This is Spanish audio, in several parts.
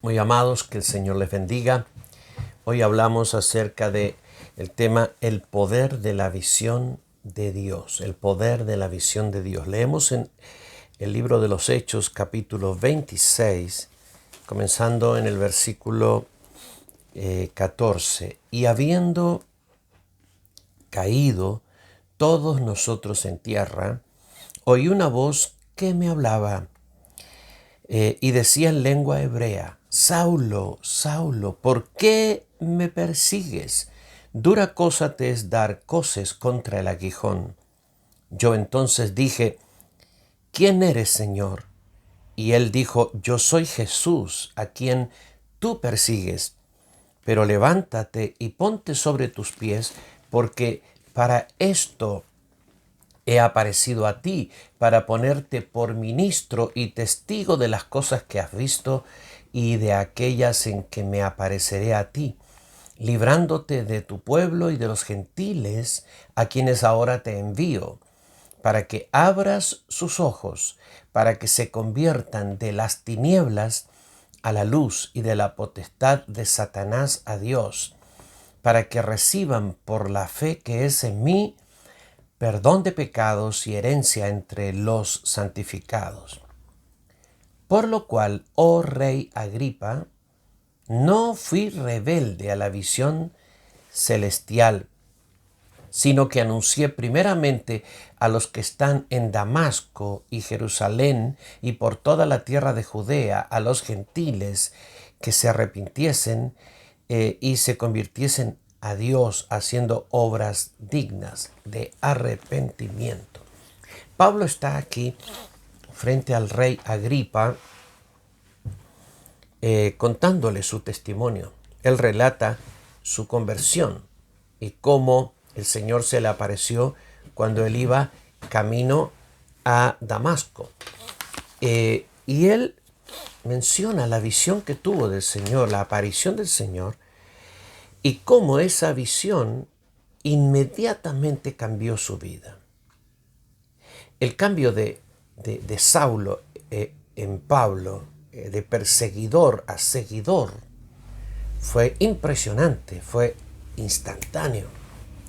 Muy amados, que el Señor les bendiga. Hoy hablamos acerca de el tema el poder de la visión de Dios, el poder de la visión de Dios. Leemos en el libro de los Hechos, capítulo 26, comenzando en el versículo 14. Y habiendo caído todos nosotros en tierra, oí una voz que me hablaba y decía en lengua hebrea: Saulo, Saulo, ¿por qué me persigues? Dura cosa te es dar coces contra el aguijón. Yo entonces dije: ¿Quién eres, Señor? Y él dijo: Yo soy Jesús, a quien tú persigues. Pero levántate y ponte sobre tus pies, porque para esto he aparecido a ti, para ponerte por ministro y testigo de las cosas que has visto y de aquellas en que me apareceré a ti, librándote de tu pueblo y de los gentiles a quienes ahora te envío, para que abras sus ojos, para que se conviertan de las tinieblas a la luz y de la potestad de Satanás a Dios, para que reciban por la fe que es en mí perdón de pecados y herencia entre los santificados. Por lo cual, oh rey Agripa, no fui rebelde a la visión celestial, sino que anuncié primeramente a los que están en Damasco y Jerusalén y por toda la tierra de Judea, a los gentiles, que se arrepintiesen y se convirtiesen a Dios haciendo obras dignas de arrepentimiento. Pablo está aquí frente al rey Agripa contándole su testimonio. Él relata su conversión y cómo el Señor se le apareció cuando él iba camino a Damasco. Y él menciona la visión que tuvo del Señor, la aparición del Señor, y cómo esa visión inmediatamente cambió su vida. El cambio de Saulo en Pablo, de perseguidor a seguidor, fue impresionante, fue instantáneo.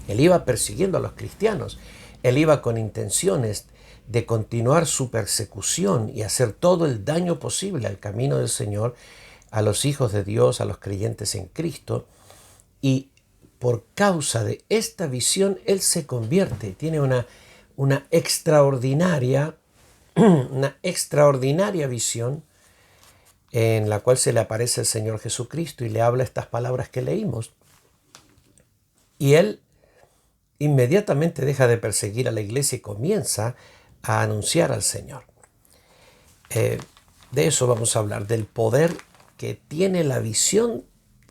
Él iba persiguiendo a los cristianos, él iba con intenciones de continuar su persecución y hacer todo el daño posible al camino del Señor, a los hijos de Dios, a los creyentes en Cristo. Y por causa de esta visión, él se convierte, tiene una extraordinaria visión en la cual se le aparece el Señor Jesucristo y le habla estas palabras que leímos. Y él inmediatamente deja de perseguir a la iglesia y comienza a anunciar al Señor. De eso vamos a hablar, del poder que tiene la visión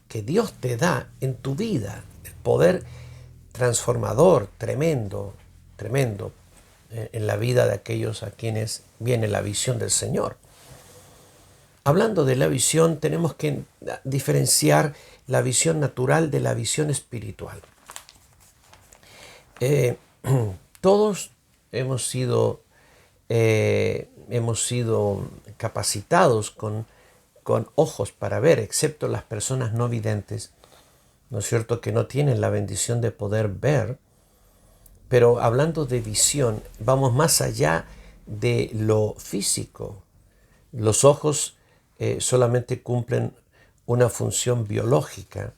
que Dios te da en tu vida, el poder transformador, tremendo, tremendo, en la vida de aquellos a quienes viene la visión del Señor. Hablando de la visión, tenemos que diferenciar la visión natural de la visión espiritual. Todos hemos sido capacitados con ojos para ver, excepto las personas no videntes, ¿no es cierto?, que no tienen la bendición de poder ver. Pero hablando de visión, vamos más allá de lo físico. Los ojos solamente cumplen una función biológica,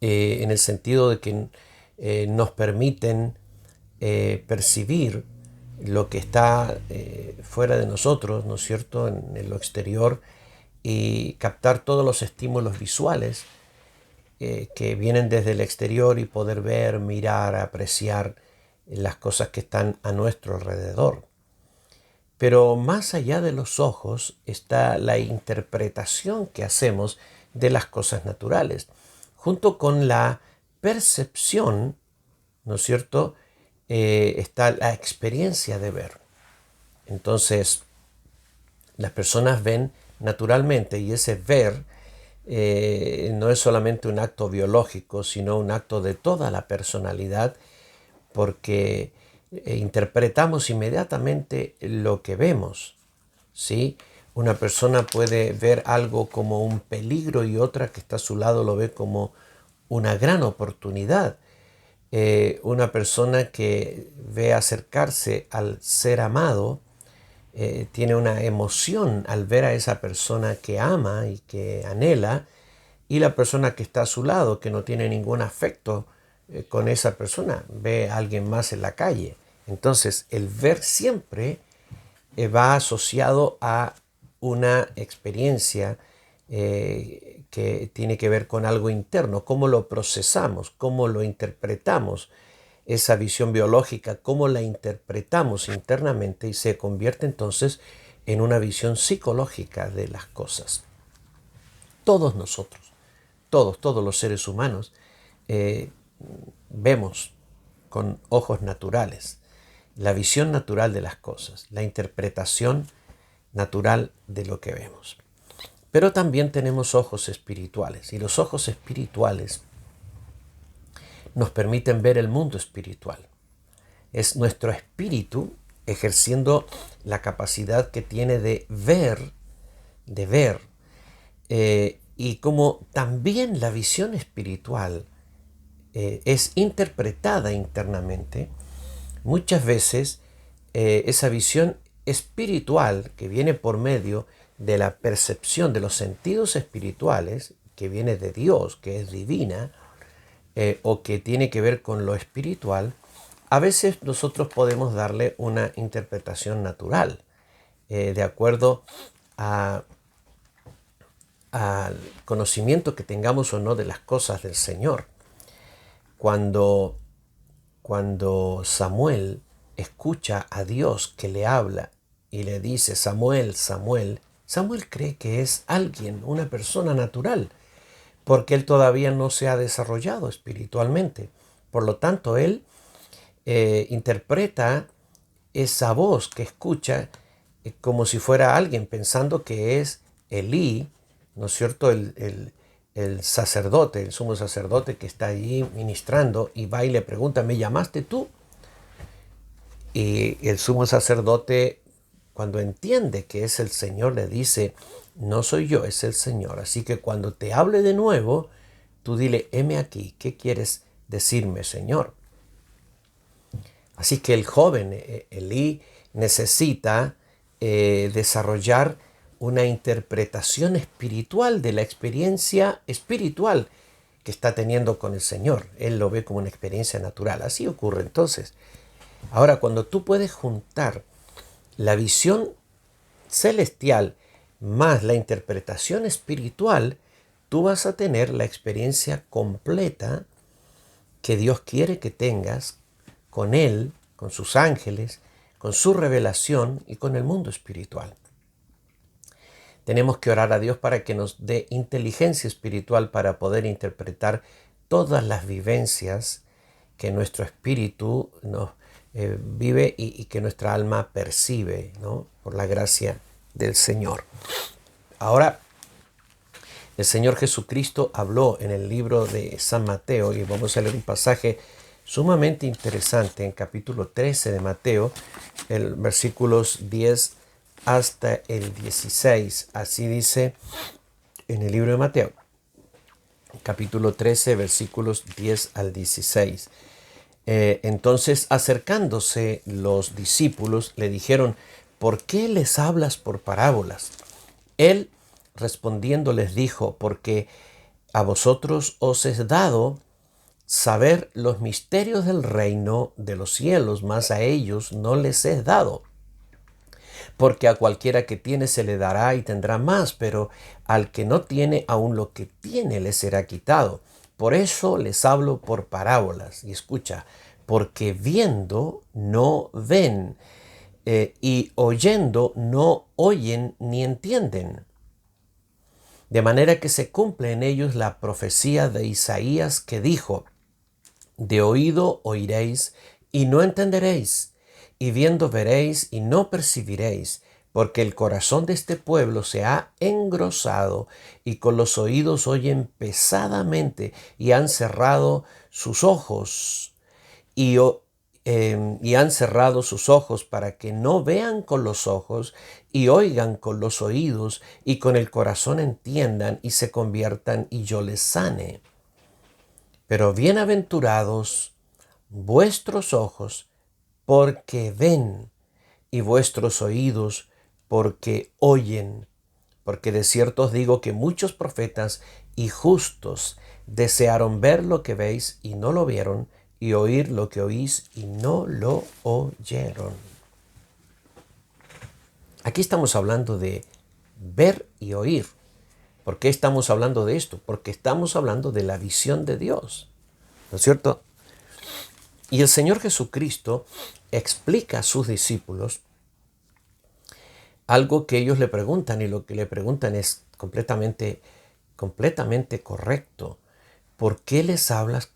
en el sentido de que nos permiten percibir lo que está fuera de nosotros, ¿no es cierto?, en lo exterior, y captar todos los estímulos visuales que vienen desde el exterior y poder ver, mirar, apreciar las cosas que están a nuestro alrededor. Pero más allá de los ojos está la interpretación que hacemos de las cosas naturales, junto con la percepción, ¿no es cierto?, está la experiencia de ver. Entonces, las personas ven naturalmente, y ese ver no es solamente un acto biológico, sino un acto de toda la personalidad, porque interpretamos inmediatamente lo que vemos, ¿sí? Una persona puede ver algo como un peligro y otra que está a su lado lo ve como una gran oportunidad. Una persona que ve acercarse al ser amado tiene una emoción al ver a esa persona que ama y que anhela, y la persona que está a su lado, que no tiene ningún afecto con esa persona, ve a alguien más en la calle. Entonces, el ver siempre va asociado a una experiencia que tiene que ver con algo interno, cómo lo procesamos, cómo lo interpretamos, esa visión biológica, cómo la interpretamos internamente y se convierte entonces en una visión psicológica de las cosas. Todos nosotros, todos los seres humanos, eh, vemos con ojos naturales la visión natural de las cosas, la interpretación natural de lo que vemos. Pero también tenemos ojos espirituales, y los ojos espirituales nos permiten ver el mundo espiritual. Es nuestro espíritu ejerciendo la capacidad que tiene de ver, y como también la visión espiritual es interpretada internamente, muchas veces esa visión espiritual que viene por medio de la percepción de los sentidos espirituales, que viene de Dios, que es divina, o que tiene que ver con lo espiritual, a veces nosotros podemos darle una interpretación natural, de acuerdo a, al conocimiento que tengamos o no de las cosas del Señor. Cuando Samuel escucha a Dios que le habla y le dice, Samuel, Samuel, Samuel cree que es alguien, una persona natural, porque él todavía no se ha desarrollado espiritualmente. Por lo tanto, él interpreta esa voz que escucha como si fuera alguien, pensando que es Elí, ¿no es cierto? El sacerdote, el sumo sacerdote que está allí ministrando, y va y le pregunta, ¿me llamaste tú? Y el sumo sacerdote, cuando entiende que es el Señor, le dice, no soy yo, es el Señor. Así que cuando te hable de nuevo, tú dile, heme aquí, ¿qué quieres decirme, Señor? Así que el joven Elí necesita desarrollar una interpretación espiritual de la experiencia espiritual que está teniendo con el Señor. Él lo ve como una experiencia natural. Así ocurre entonces. Ahora, cuando tú puedes juntar la visión celestial más la interpretación espiritual, tú vas a tener la experiencia completa que Dios quiere que tengas con Él, con sus ángeles, con su revelación y con el mundo espiritual. Tenemos que orar a Dios para que nos dé inteligencia espiritual para poder interpretar todas las vivencias que nuestro espíritu nos vive y que nuestra alma percibe, ¿no? Por la gracia del Señor. Ahora, el Señor Jesucristo habló en el libro de San Mateo, y vamos a leer un pasaje sumamente interesante en capítulo 13 de Mateo, el versículos 10 hasta el 16. Así dice en el libro de Mateo, capítulo 13, versículos 10 al 16. Entonces, acercándose los discípulos, le dijeron, ¿por qué les hablas por parábolas? Él respondiendo les dijo, porque a vosotros os es dado saber los misterios del reino de los cielos, mas a ellos no les es dado. Porque a cualquiera que tiene se le dará y tendrá más, pero al que no tiene, aún lo que tiene le será quitado. Por eso les hablo por parábolas. Y escucha, porque viendo no ven, y oyendo no oyen ni entienden. De manera que se cumple en ellos la profecía de Isaías que dijo, de oído oiréis y no entenderéis, y viendo veréis y no percibiréis, porque el corazón de este pueblo se ha engrosado y con los oídos oyen pesadamente y han cerrado sus ojos y y han cerrado sus ojos para que no vean con los ojos y oigan con los oídos y con el corazón entiendan y se conviertan y yo les sane. Pero bienaventurados vuestros ojos porque ven y vuestros oídos porque oyen. Porque de cierto os digo que muchos profetas y justos desearon ver lo que veis y no lo vieron, y oír lo que oís y no lo oyeron. Aquí estamos hablando de ver y oír. ¿Por qué estamos hablando de esto? Porque estamos hablando de la visión de Dios, ¿no es cierto? Y el Señor Jesucristo explica a sus discípulos algo que ellos le preguntan, y lo que le preguntan es completamente correcto. ¿Por qué les hablas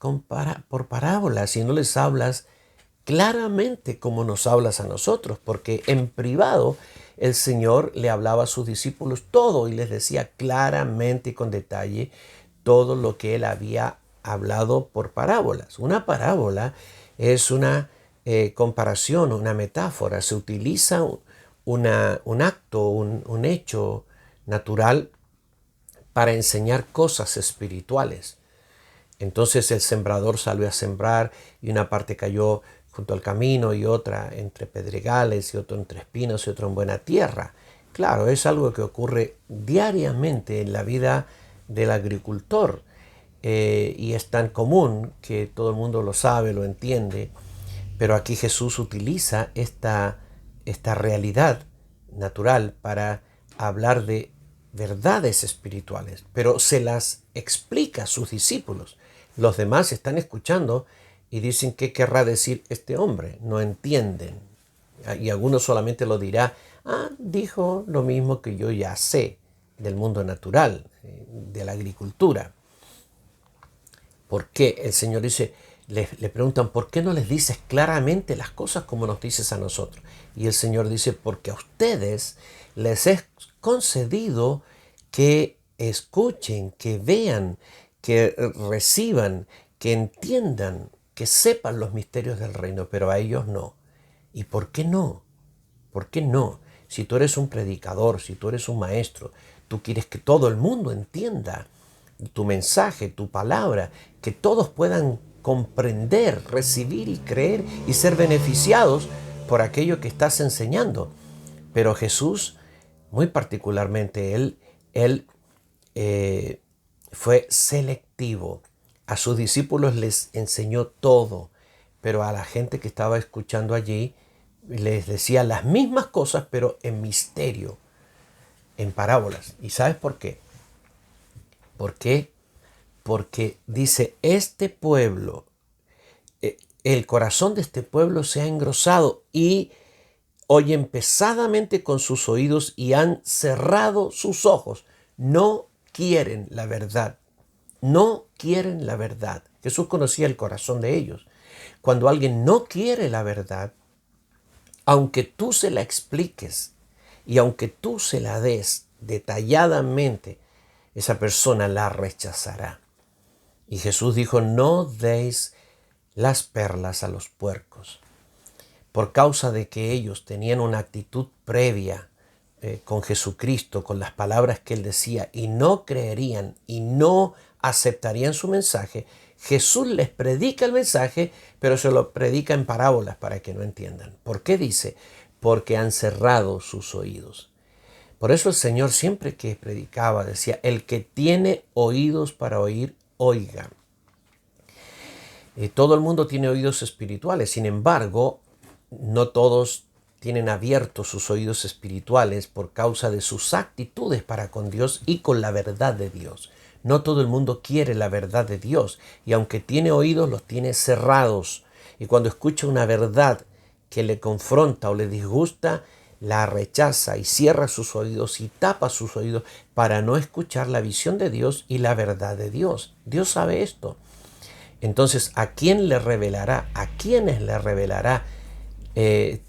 por parábolas y no les hablas claramente como nos hablas a nosotros? Porque en privado el Señor le hablaba a sus discípulos todo y les decía claramente y con detalle todo lo que él había hablado por parábolas. Una parábola es una comparación, una metáfora. Se utiliza un acto, un hecho natural para enseñar cosas espirituales. Entonces el sembrador salió a sembrar y una parte cayó junto al camino y otra entre pedregales y otra entre espinos y otra en buena tierra. Claro, es algo que ocurre diariamente en la vida del agricultor y es tan común que todo el mundo lo sabe, lo entiende, pero aquí Jesús utiliza esta realidad natural para hablar de verdades espirituales, pero se las explica a sus discípulos. Los demás están escuchando y dicen, ¿qué querrá decir este hombre? No entienden. Y algunos solamente lo dirá, dijo lo mismo que yo ya sé del mundo natural, de la agricultura. ¿Por qué? El Señor dice, le preguntan, ¿por qué no les dices claramente las cosas como nos dices a nosotros? Y el Señor dice, porque a ustedes les es concedido que escuchen, que vean, que reciban, que entiendan, que sepan los misterios del reino, pero a ellos no. ¿Y por qué no? ¿Por qué no? Si tú eres un predicador, si tú eres un maestro, tú quieres que todo el mundo entienda tu mensaje, tu palabra, que todos puedan comprender, recibir y creer y ser beneficiados por aquello que estás enseñando. Pero Jesús, muy particularmente, él fue selectivo. A sus discípulos les enseñó todo, pero a la gente que estaba escuchando allí les decía las mismas cosas, pero en misterio, en parábolas. ¿Y sabes por qué? ¿Por qué? Porque dice, este pueblo, el corazón de este pueblo se ha engrosado y oyen pesadamente con sus oídos y han cerrado sus ojos. No quieren la verdad. No quieren la verdad. Jesús conocía el corazón de ellos. Cuando alguien no quiere la verdad, aunque tú se la expliques y aunque tú se la des detalladamente, esa persona la rechazará. Y Jesús dijo, no deis las perlas a los puercos. Por causa de que ellos tenían una actitud previa con Jesucristo, con las palabras que Él decía, y no creerían y no aceptarían su mensaje, Jesús les predica el mensaje, pero se lo predica en parábolas para que no entiendan. ¿Por qué dice? Porque han cerrado sus oídos. Por eso el Señor siempre que predicaba decía, el que tiene oídos para oír, oiga. Todo el mundo tiene oídos espirituales, sin embargo, no todos tienen abiertos sus oídos espirituales por causa de sus actitudes para con Dios y con la verdad de Dios. No todo el mundo quiere la verdad de Dios y aunque tiene oídos, los tiene cerrados. Y cuando escucha una verdad que le confronta o le disgusta, la rechaza y cierra sus oídos y tapa sus oídos para no escuchar la visión de Dios y la verdad de Dios. Dios sabe esto. Entonces, ¿a quién le revelará? ¿A quiénes le revelará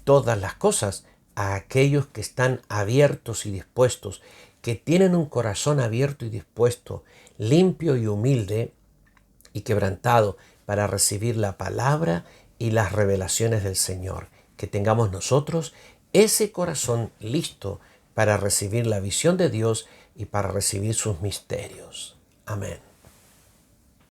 todas las cosas? A aquellos que están abiertos y dispuestos, que tienen un corazón abierto y dispuesto, limpio y humilde y quebrantado para recibir la palabra y las revelaciones del Señor. Que tengamos nosotros ese corazón listo para recibir la visión de Dios y para recibir sus misterios. Amén.